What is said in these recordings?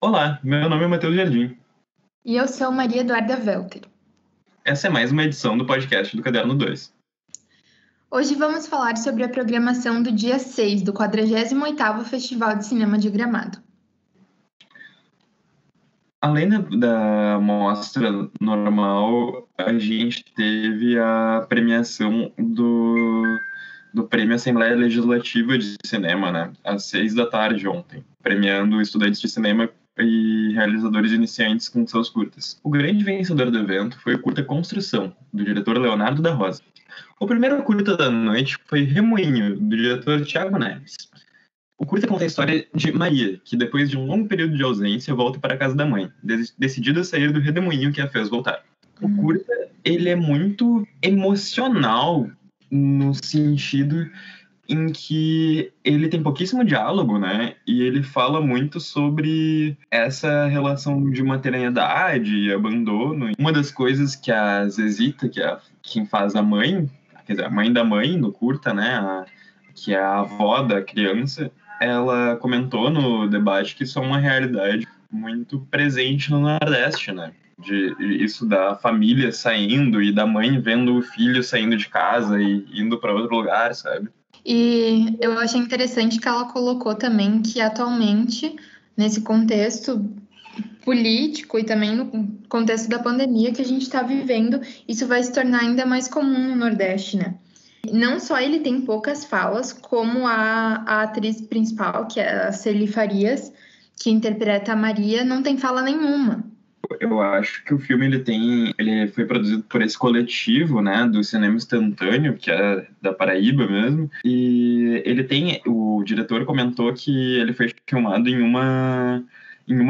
Olá, meu nome é Matheus Jardim. E eu sou Maria Eduarda Welter. Essa é mais uma edição do podcast do Caderno 2. Hoje vamos falar sobre a programação do dia 6 do 48º Festival de Cinema de Gramado. Além da mostra normal, a gente teve a premiação do Prêmio Assembleia Legislativa de Cinema, né? Às 6 da tarde ontem, premiando estudantes de cinema e realizadores iniciantes com seus curtas. O grande vencedor do evento foi o curta Construção, do diretor Leonardo da Rosa. O primeiro curta da noite foi Remoinho, do diretor Thiago Neves. O curta conta a história de Maria, que depois de um longo período de ausência volta para a casa da mãe, decidida a sair do redemoinho que a fez voltar. O curta, ele é muito emocional no sentido em que ele tem pouquíssimo diálogo, né? E ele fala muito sobre essa relação de maternidade e abandono. Uma das coisas que a Zezita, que é quem faz a mãe, quer dizer, a mãe da mãe no curta, né? Que é a avó da criança, ela comentou no debate que isso é uma realidade muito presente no Nordeste, né? Isso da família saindo e da mãe vendo o filho saindo de casa e indo para outro lugar, sabe? E eu achei interessante que ela colocou também que atualmente, nesse contexto político e também no contexto da pandemia que a gente está vivendo, isso vai se tornar ainda mais comum no Nordeste, né? Não só ele tem poucas falas, como a atriz principal, que é a Celi Farias, que interpreta a Maria, não tem fala nenhuma. Eu acho que o filme ele foi produzido por esse coletivo, né, do cinema instantâneo, que é da Paraíba mesmo, e o diretor comentou que ele foi filmado em uma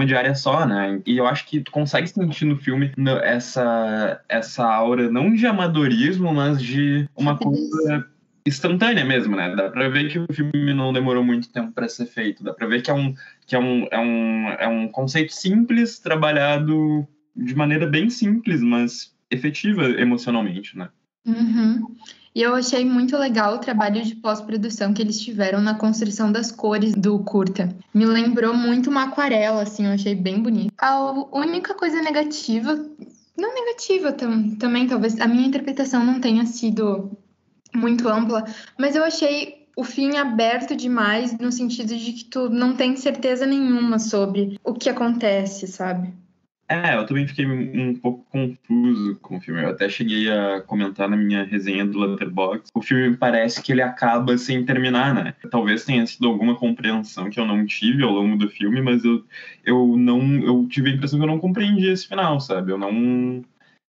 diária só, né, e eu acho que tu consegue sentir no filme essa aura, não de amadorismo, mas de uma coisa instantânea mesmo, né, dá pra ver que o filme não demorou muito tempo pra ser feito, dá pra ver que é um conceito simples, trabalhado de maneira bem simples, mas efetiva emocionalmente, né? Uhum. E eu achei muito legal o trabalho de pós-produção que eles tiveram na construção das cores do curta. Me lembrou muito uma aquarela, assim, eu achei bem bonito. A única coisa negativa, não negativa também, talvez a minha interpretação não tenha sido muito ampla, mas eu achei o fim aberto demais, no sentido de que tu não tem certeza nenhuma sobre o que acontece, sabe? Eu também fiquei um pouco confuso com o filme. Eu até cheguei a comentar na minha resenha do Letterboxd. O filme parece que ele acaba sem terminar, né? Talvez tenha sido alguma compreensão que eu não tive ao longo do filme, mas eu tive a impressão que eu não compreendi esse final, sabe? Eu não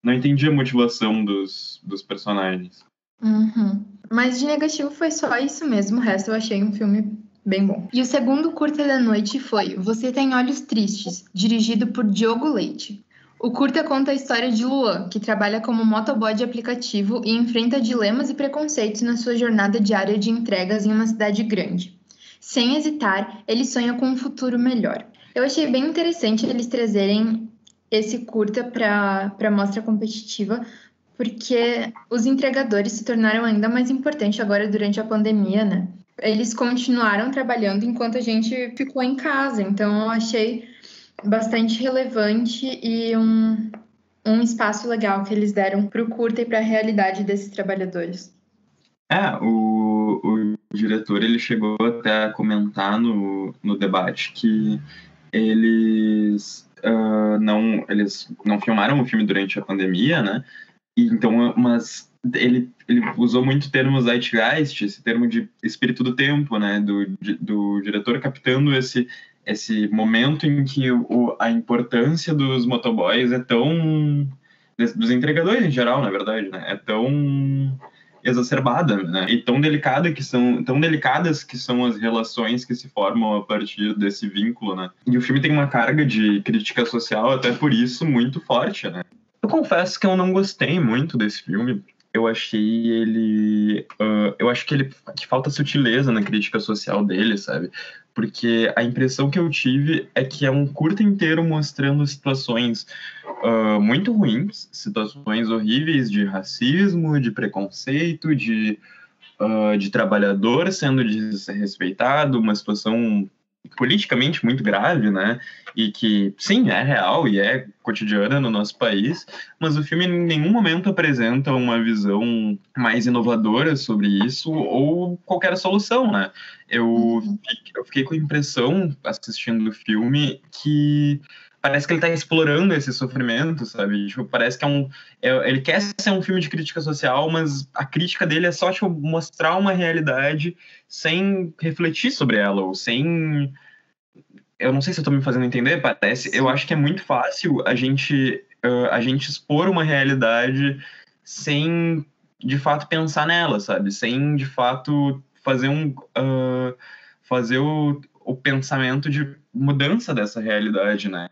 entendi a motivação dos personagens. Uhum. Mas de negativo foi só isso mesmo, o resto eu achei um filme bem bom. E o segundo curta da noite foi Você Tem Olhos Tristes, dirigido por Diogo Leite. O curta conta a história de Luan, que trabalha como motoboy de aplicativo e enfrenta dilemas e preconceitos na sua jornada diária de entregas em uma cidade grande. Sem hesitar, ele sonha com um futuro melhor. Eu achei bem interessante eles trazerem esse curta para a mostra competitiva, porque os entregadores se tornaram ainda mais importantes agora durante a pandemia, né? Eles continuaram trabalhando enquanto a gente ficou em casa, então eu achei bastante relevante e um espaço legal que eles deram para o curta e para a realidade desses trabalhadores. O diretor ele chegou até a comentar no debate que eles não filmaram o filme durante a pandemia, né? Então, mas ele usou muito o termo Zeitgeist, esse termo de espírito do tempo, né? Do diretor captando esse momento em que a importância dos motoboys é tão... dos entregadores em geral, na verdade, né? É tão exacerbada, né? E tão delicadas que são as relações que se formam a partir desse vínculo, né? E o filme tem uma carga de crítica social, até por isso, muito forte, né? Eu confesso que eu não gostei muito desse filme. Eu achei ele. Eu acho que falta sutileza na crítica social dele, sabe? Porque a impressão que eu tive é que é um curta inteiro mostrando situações muito ruins, situações horríveis de racismo, de preconceito, de trabalhador sendo desrespeitado, uma situação politicamente muito grave, né? E que, sim, é real e é cotidiana no nosso país, mas o filme em nenhum momento apresenta uma visão mais inovadora sobre isso ou qualquer solução, né? Eu fiquei com a impressão, assistindo o filme, que parece que ele está explorando esse sofrimento, sabe? Tipo, parece que ele quer ser um filme de crítica social, mas a crítica dele é só, tipo, mostrar uma realidade sem refletir sobre ela, ou sem... Eu não sei se eu tô me fazendo entender, parece. Eu acho que é muito fácil a gente expor uma realidade sem, de fato, pensar nela, sabe? Sem, de fato, fazer o pensamento de mudança dessa realidade, né?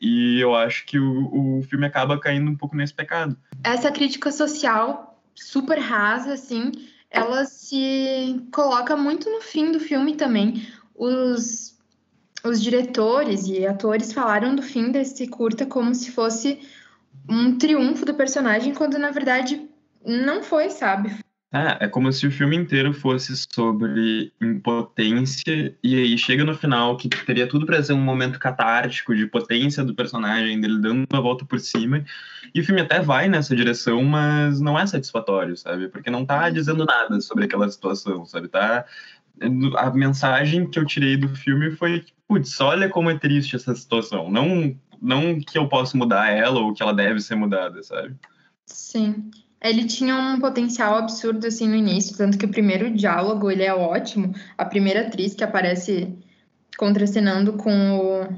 E eu acho que o filme acaba caindo um pouco nesse pecado. Essa crítica social super rasa, assim, ela se coloca muito no fim do filme também. Os diretores e atores falaram do fim desse curta como se fosse um triunfo do personagem, quando na verdade não foi, sabe? É como se o filme inteiro fosse sobre impotência, e aí chega no final que teria tudo pra ser um momento catártico de potência do personagem, dele dando uma volta por cima, e o filme até vai nessa direção, mas não é satisfatório, sabe? Porque não tá dizendo nada sobre aquela situação, sabe? A mensagem que eu tirei do filme foi que, putz, olha como é triste essa situação. Não que eu possa mudar ela ou que ela deve ser mudada, sabe? Sim. Ele tinha um potencial absurdo assim no início, tanto que o primeiro diálogo ele é ótimo. A primeira atriz que aparece contracenando com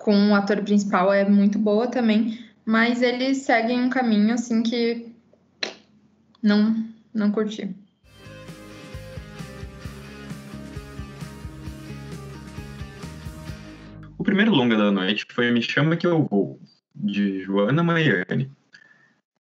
o ator principal é muito boa também, mas eles seguem um caminho assim que não curti. O primeiro longa da noite foi Me Chama Que Eu Vou, de Joana Maiani.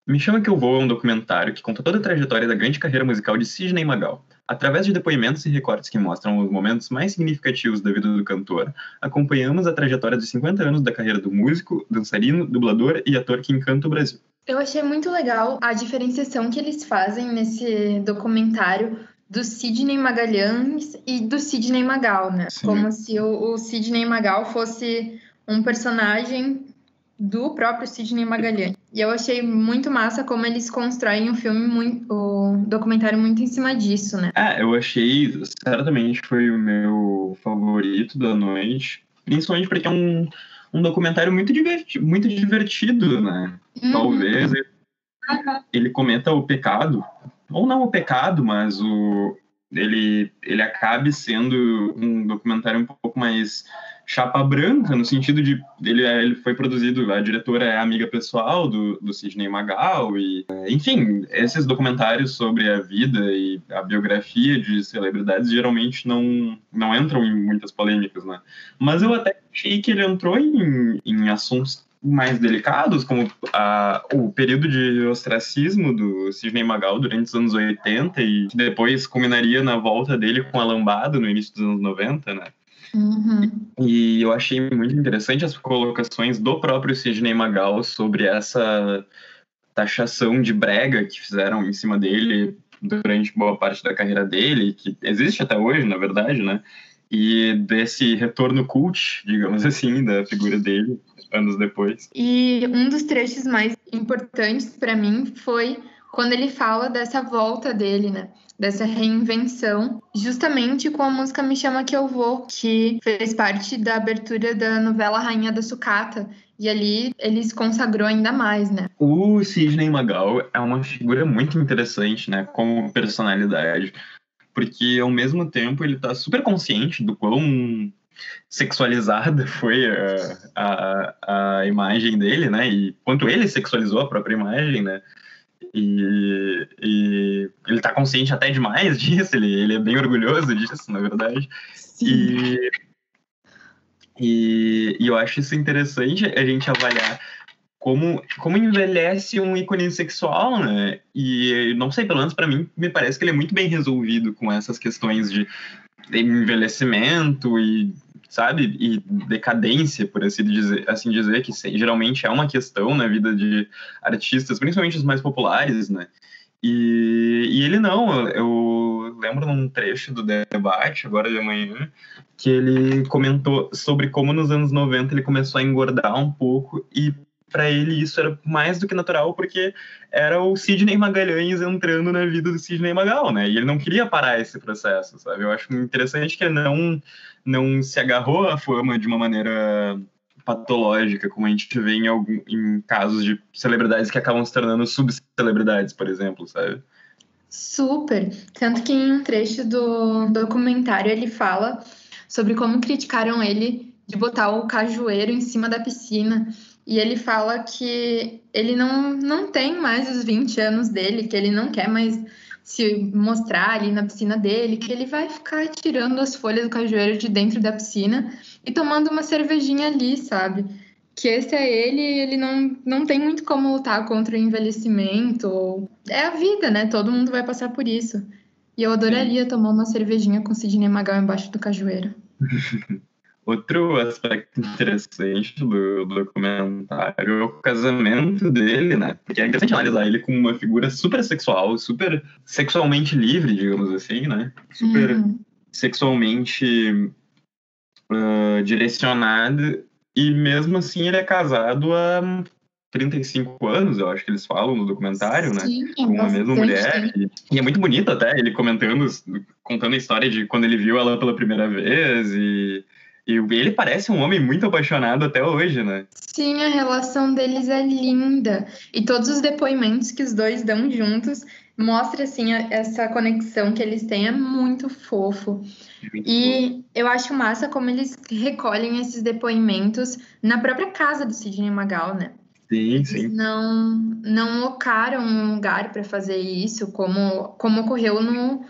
Me Chama Que Eu Vou é um documentário que conta toda a trajetória da grande carreira musical de Sidney Magal. Através de depoimentos e recortes que mostram os momentos mais significativos da vida do cantor, acompanhamos a trajetória dos 50 anos da carreira do músico, dançarino, dublador e ator que encanta o Brasil. Eu achei muito legal a diferenciação que eles fazem nesse documentário do Sidney Magalhães e do Sidney Magal, né? Sim. Como se o Sidney Magal fosse um personagem do próprio Sidney Magalhães. E eu achei muito massa como eles constroem o documentário muito em cima disso, né? Eu achei, certamente foi o meu favorito da noite, principalmente porque é um documentário muito divertido, né? Talvez ele cometa o pecado, ou não o pecado, mas ele acabe sendo um documentário um pouco mais chapa branca, no sentido de ele foi produzido, a diretora é amiga pessoal do Sidney Magal, e enfim, esses documentários sobre a vida e a biografia de celebridades geralmente não entram em muitas polêmicas, né? Mas eu até achei que ele entrou em assuntos mais delicados, como o período de ostracismo do Sidney Magal durante os anos 80 e que depois culminaria na volta dele com a lambada no início dos anos 90, né? E eu achei muito interessante as colocações do próprio Sidney Magal sobre essa taxação de brega que fizeram em cima dele durante boa parte da carreira dele, que existe até hoje, na verdade, né? E desse retorno cult, digamos assim, da figura dele anos depois. E um dos trechos mais importantes para mim foi quando ele fala dessa volta dele, né? Dessa reinvenção, justamente com a música Me Chama Que Eu Vou, que fez parte da abertura da novela Rainha da Sucata. E ali ele se consagrou ainda mais, né? O Sidney Magal é uma figura muito interessante, né? Como personalidade. Porque, ao mesmo tempo, ele tá super consciente do quão sexualizada foi a imagem dele, né? E quanto ele sexualizou a própria imagem, né? E ele tá consciente até demais disso, ele é bem orgulhoso disso, na verdade. E eu acho isso interessante a gente avaliar como envelhece um ícone sexual, né? E não sei, pelo menos pra mim, me parece que ele é muito bem resolvido com essas questões de envelhecimento e, sabe, e decadência, por assim dizer, que geralmente é uma questão na vida de artistas, principalmente os mais populares, né? E ele não, eu lembro num trecho do debate, agora de manhã, que ele comentou sobre como nos anos 90 ele começou a engordar um pouco e para ele isso era mais do que natural, porque era o Sidney Magalhães entrando na vida do Sidney Magal, né? E ele não queria parar esse processo, sabe? Eu acho interessante que ele não se agarrou à fama de uma maneira patológica, como a gente vê em casos de celebridades que acabam se tornando subcelebridades, por exemplo, sabe? Super. Tanto que em um trecho do documentário ele fala sobre como criticaram ele de botar o cajueiro em cima da piscina. E ele fala que ele não tem mais os 20 anos dele, que ele não quer mais se mostrar ali na piscina dele, que ele vai ficar tirando as folhas do cajueiro de dentro da piscina e tomando uma cervejinha ali, sabe? Que esse é ele e ele não tem muito como lutar contra o envelhecimento. É a vida, né? Todo mundo vai passar por isso. E eu adoraria tomar uma cervejinha com Sidney Magal embaixo do cajueiro. Outro aspecto interessante do documentário é o casamento dele, né? Porque é interessante analisar ele como uma figura super sexual, super sexualmente livre, digamos assim, né? Super sexualmente direcionado, e mesmo assim ele é casado há 35 anos, eu acho que eles falam no documentário, né? Sim, Com a mesma mulher. E é muito bonito até, ele contando a história de quando ele viu ela pela primeira vez, e ele parece um homem muito apaixonado até hoje, né? Sim, a relação deles é linda. E todos os depoimentos que os dois dão juntos mostra assim essa conexão que eles têm, é muito fofo. E eu acho massa como eles recolhem esses depoimentos na própria casa do Sidney Magal, né? Sim, sim. Não locaram um lugar para fazer isso, como ocorreu no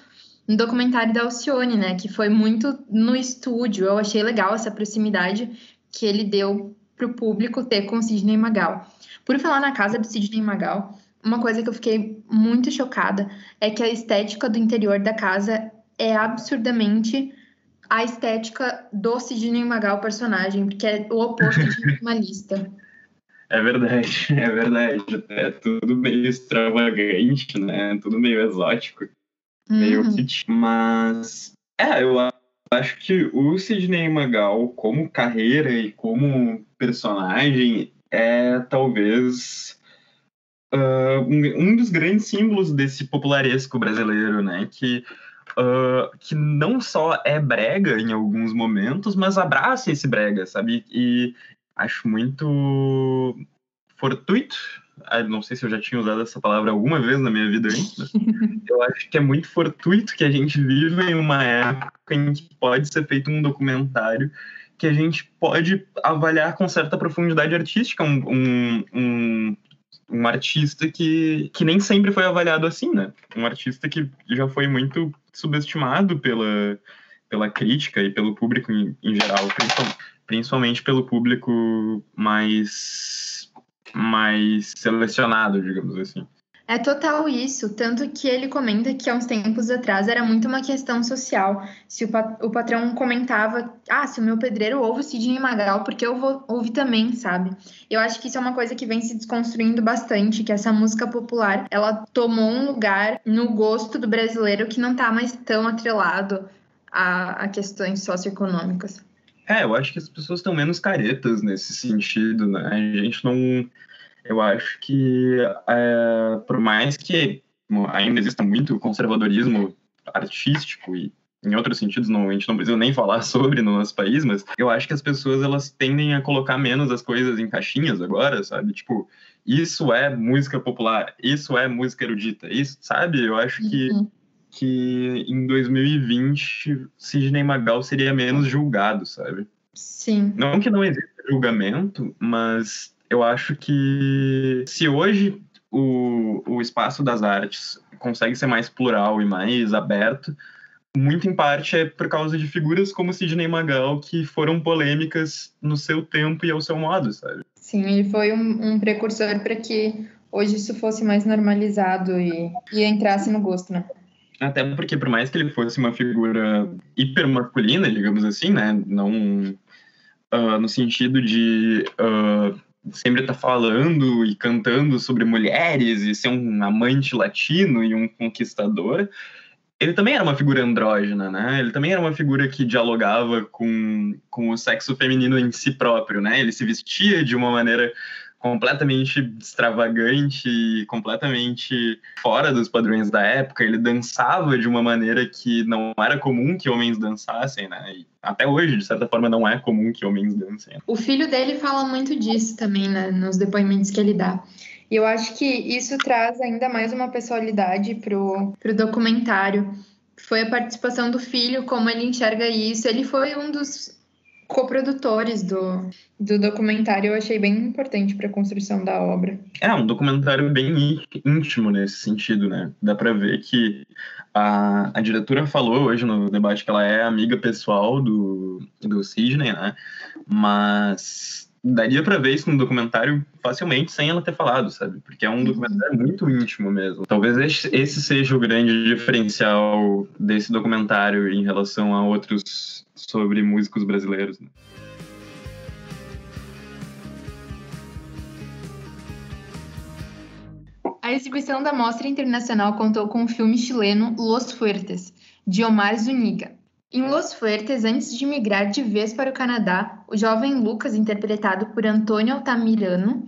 documentário da Alcione, né? Que foi muito no estúdio. Eu achei legal essa proximidade que ele deu para o público ter com o Sidney Magal. Por falar na casa do Sidney Magal, uma coisa que eu fiquei muito chocada é que a estética do interior da casa é absurdamente a estética do Sidney Magal personagem, porque é o oposto de minimalista. É verdade, é verdade. É tudo meio extravagante, né? Tudo meio exótico, meio kit. Mas, eu acho que o Sidney Magal, como carreira e como personagem, é talvez um dos grandes símbolos desse popularesco brasileiro, né? Que não só é brega em alguns momentos, mas abraça esse brega, sabe? E acho muito fortuito. Não sei se eu já tinha usado essa palavra alguma vez na minha vida antes, mas eu acho que é muito fortuito que a gente vive em uma época em que pode ser feito um documentário que a gente pode avaliar com certa profundidade artística um artista que nem sempre foi avaliado assim, né? Um artista que já foi muito subestimado pela crítica e pelo público em geral, principalmente pelo público mais selecionado, digamos assim. É total isso, tanto que ele comenta que há uns tempos atrás era muito uma questão social. Se o patrão comentava, se o meu pedreiro ouve o Sidney Magal, porque eu vou ouvir também, sabe? Eu acho que isso é uma coisa que vem se desconstruindo bastante, que essa música popular, ela tomou um lugar no gosto do brasileiro que não tá mais tão atrelado a questões socioeconômicas. Eu acho que as pessoas estão menos caretas nesse sentido, né? A gente não... Eu acho que, por mais que ainda exista muito conservadorismo artístico e em outros sentidos a gente não precisa nem falar sobre no nosso país, mas eu acho que as pessoas elas tendem a colocar menos as coisas em caixinhas agora, sabe? Tipo, isso é música popular, isso é música erudita, isso, sabe? Eu acho que em 2020 Sidney Magal seria menos julgado, sabe? Sim. Não que não exista julgamento, mas eu acho que se hoje o espaço das artes consegue ser mais plural e mais aberto, muito em parte é por causa de figuras como Sidney Magal, que foram polêmicas no seu tempo e ao seu modo, sabe? Sim, ele foi um precursor para que hoje isso fosse mais normalizado e entrasse no gosto, né? Até porque, por mais que ele fosse uma figura hiper masculina, digamos assim, né? Não no sentido de sempre estar falando e cantando sobre mulheres e ser um amante latino e um conquistador, ele também era uma figura andrógena, né? Ele também era uma figura que dialogava com o sexo feminino em si próprio, né? Ele se vestia de uma maneira completamente extravagante e completamente fora dos padrões da época. Ele dançava de uma maneira que não era comum que homens dançassem, né? E até hoje, de certa forma, não é comum que homens dancem. O filho dele fala muito disso também, né, nos depoimentos que ele dá. E eu acho que isso traz ainda mais uma pessoalidade pro documentário. Foi a participação do filho, como ele enxerga isso. Ele foi um dos coprodutores do documentário. Eu achei bem importante para a construção da obra. É um documentário bem íntimo nesse sentido, né? Dá pra ver que a diretora falou hoje no debate que ela é amiga pessoal do Sidney, né? Mas daria pra ver isso no documentário facilmente sem ela ter falado, sabe? Porque é um documentário muito íntimo mesmo. Talvez esse seja o grande diferencial desse documentário em relação a outros sobre músicos brasileiros, né? A exibição da Mostra Internacional contou com o filme chileno Los Fuertes, de Omar Zúñiga. Em Los Fuertes, antes de migrar de vez para o Canadá, o jovem Lucas, interpretado por Antônio Altamirano,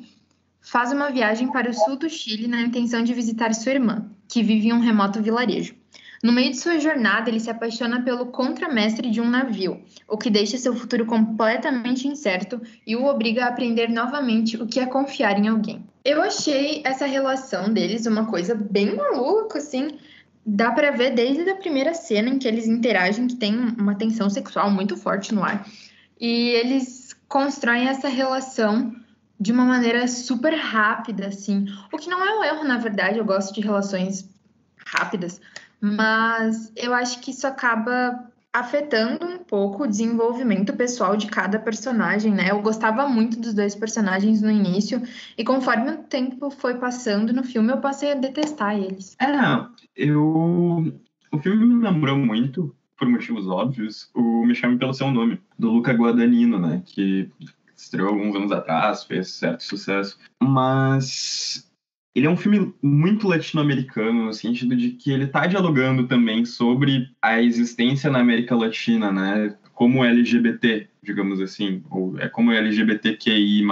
faz uma viagem para o sul do Chile na intenção de visitar sua irmã, que vive em um remoto vilarejo. No meio de sua jornada, ele se apaixona pelo contramestre de um navio, o que deixa seu futuro completamente incerto e o obriga a aprender novamente o que é confiar em alguém. Eu achei essa relação deles uma coisa bem maluca, assim. Dá pra ver desde a primeira cena em que eles interagem, que tem uma tensão sexual muito forte no ar. E eles constroem essa relação de uma maneira super rápida, assim. O que não é um erro, na verdade, eu gosto de relações rápidas. Mas eu acho que isso acaba afetando um pouco o desenvolvimento pessoal de cada personagem, né? Eu gostava muito dos dois personagens no início, e conforme o tempo foi passando no filme, eu passei a detestar eles. O filme me lembrou muito, por motivos óbvios, o Me Chame Pelo Seu Nome, do Luca Guadagnino, né? Que estreou alguns anos atrás, fez certo sucesso. Mas ele é um filme muito latino-americano, no sentido de que ele está dialogando também sobre a existência na América Latina, né? Como LGBT, digamos assim, ou é como LGBTQI+.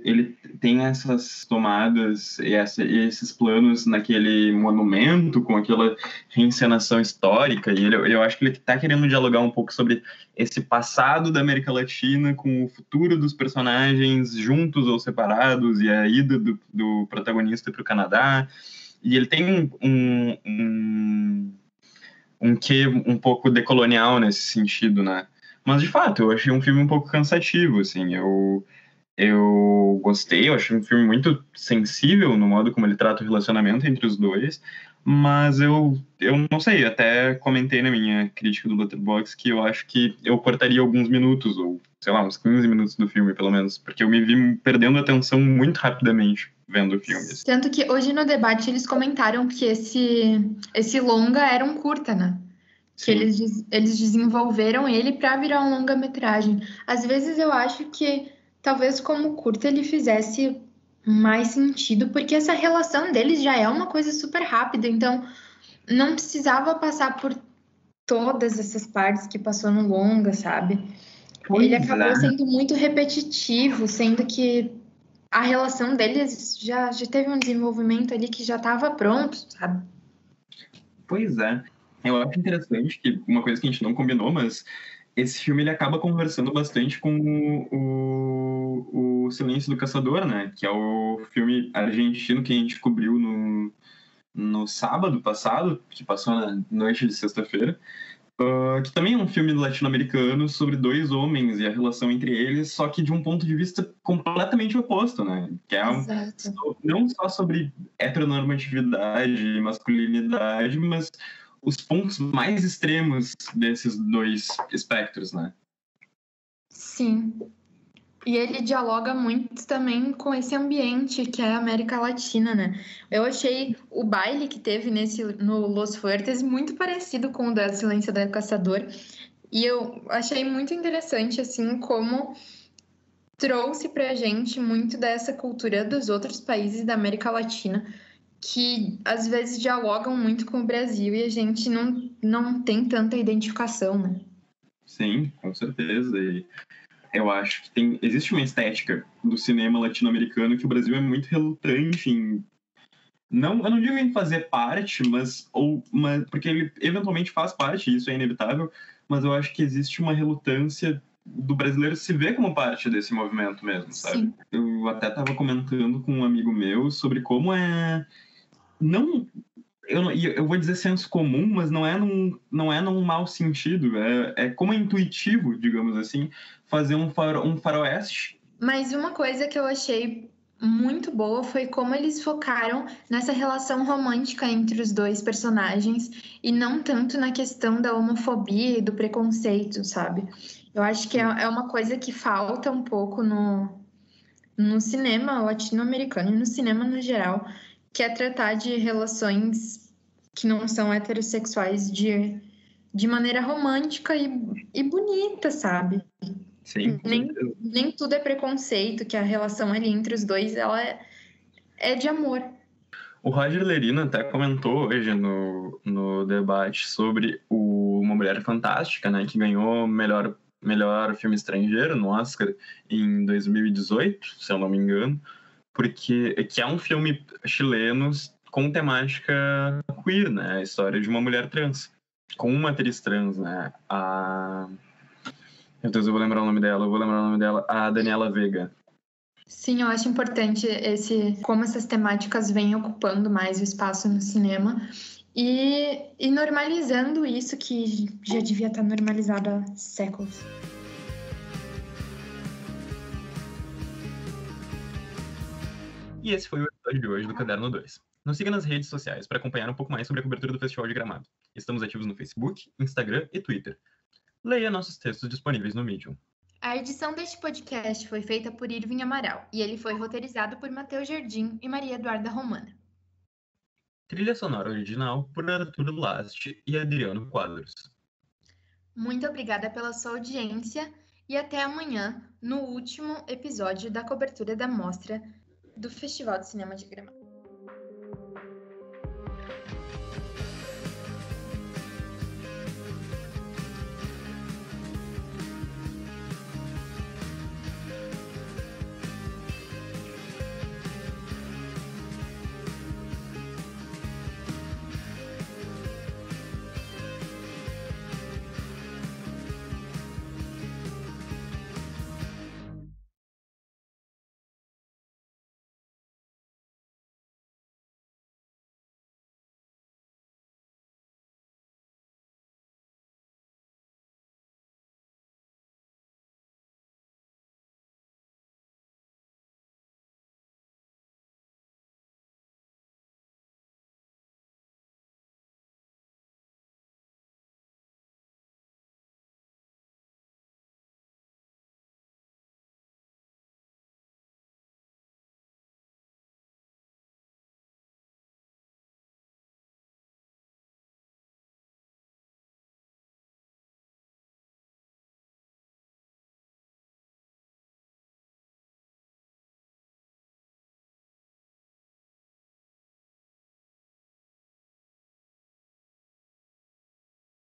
Ele tem essas tomadas e esses planos naquele monumento, com aquela reencenação histórica, e eu acho que ele está querendo dialogar um pouco sobre esse passado da América Latina com o futuro dos personagens juntos ou separados, e a ida do protagonista para o Canadá. E ele tem um quê um pouco decolonial nesse sentido, né? Mas, de fato, eu achei um filme um pouco cansativo, assim. Eu gostei, eu achei um filme muito sensível no modo como ele trata o relacionamento entre os dois, mas eu não sei, até comentei na minha crítica do Letterboxd que eu acho que eu cortaria alguns minutos, ou, sei lá, uns 15 minutos do filme, pelo menos, porque eu me vi perdendo a atenção muito rapidamente vendo o filme. Assim. Tanto que hoje no debate eles comentaram que esse longa era um curta, né? Que eles desenvolveram ele para virar um longa-metragem. Às vezes eu acho que talvez como curta ele fizesse mais sentido, porque essa relação deles já é uma coisa super rápida, então não precisava passar por todas essas partes que passou no longa, sabe? Ele acabou sendo muito repetitivo, sendo que a relação deles já teve um desenvolvimento ali que já estava pronto, sabe? Pois é. Eu acho interessante que uma coisa que a gente não combinou, mas esse filme ele acaba conversando bastante com o Silêncio do Caçador, né? Que é o filme argentino que a gente cobriu no sábado passado, que passou na noite de sexta-feira, que também é um filme latino-americano sobre dois homens e a relação entre eles, só que de um ponto de vista completamente oposto, né? Que é não só sobre heteronormatividade e masculinidade, mas os pontos mais extremos desses dois espectros, né? Sim. E ele dialoga muito também com esse ambiente que é a América Latina, né? Eu achei o baile que teve no Los Fuertes muito parecido com o da Silêncio do Caçador. E eu achei muito interessante, assim, como trouxe pra gente muito dessa cultura dos outros países da América Latina, que às vezes dialogam muito com o Brasil e a gente não tem tanta identificação, né? Sim, com certeza. E eu acho que existe uma estética do cinema latino-americano que o Brasil é muito relutante em. Não, eu não digo em fazer parte, porque ele eventualmente faz parte, isso é inevitável, mas eu acho que existe uma relutância do brasileiro se ver como parte desse movimento mesmo, sabe? Sim. Eu até estava comentando com um amigo meu sobre como não, eu vou dizer senso comum, mas não é num mau sentido. É como é intuitivo, digamos assim, fazer um faroeste. Mas uma coisa que eu achei muito boa foi como eles focaram nessa relação romântica entre os dois personagens e não tanto na questão da homofobia e do preconceito, sabe? Eu acho que é uma coisa que falta um pouco no cinema latino-americano e no cinema no geral, que é tratar de relações que não são heterossexuais de maneira romântica e bonita, sabe? Sim, Nem tudo é preconceito, que a relação ali entre os dois, ela é de amor. o Roger Lerina até comentou hoje no debate sobre Uma Mulher Fantástica, né, que ganhou melhor filme estrangeiro no Oscar em 2018, se eu não me engano, que é um filme chileno com temática queer, né, a história de uma mulher trans, com uma atriz trans, né, meu Deus, eu vou lembrar o nome dela, a Daniela Vega. Sim, eu acho importante como essas temáticas vêm ocupando mais o espaço no cinema e normalizando isso que já devia estar normalizado há séculos. E esse foi o episódio de hoje do Caderno 2. Nos siga nas redes sociais para acompanhar um pouco mais sobre a cobertura do Festival de Gramado. Estamos ativos no Facebook, Instagram e Twitter. Leia nossos textos disponíveis no Medium. A edição deste podcast foi feita por Irving Amaral e ele foi roteirizado por Matheus Jardim e Maria Eduarda Romana. Trilha sonora original por Arthur Last e Adriano Quadros. Muito obrigada pela sua audiência e até amanhã no último episódio da cobertura da mostra do Festival de Cinema de Gramado.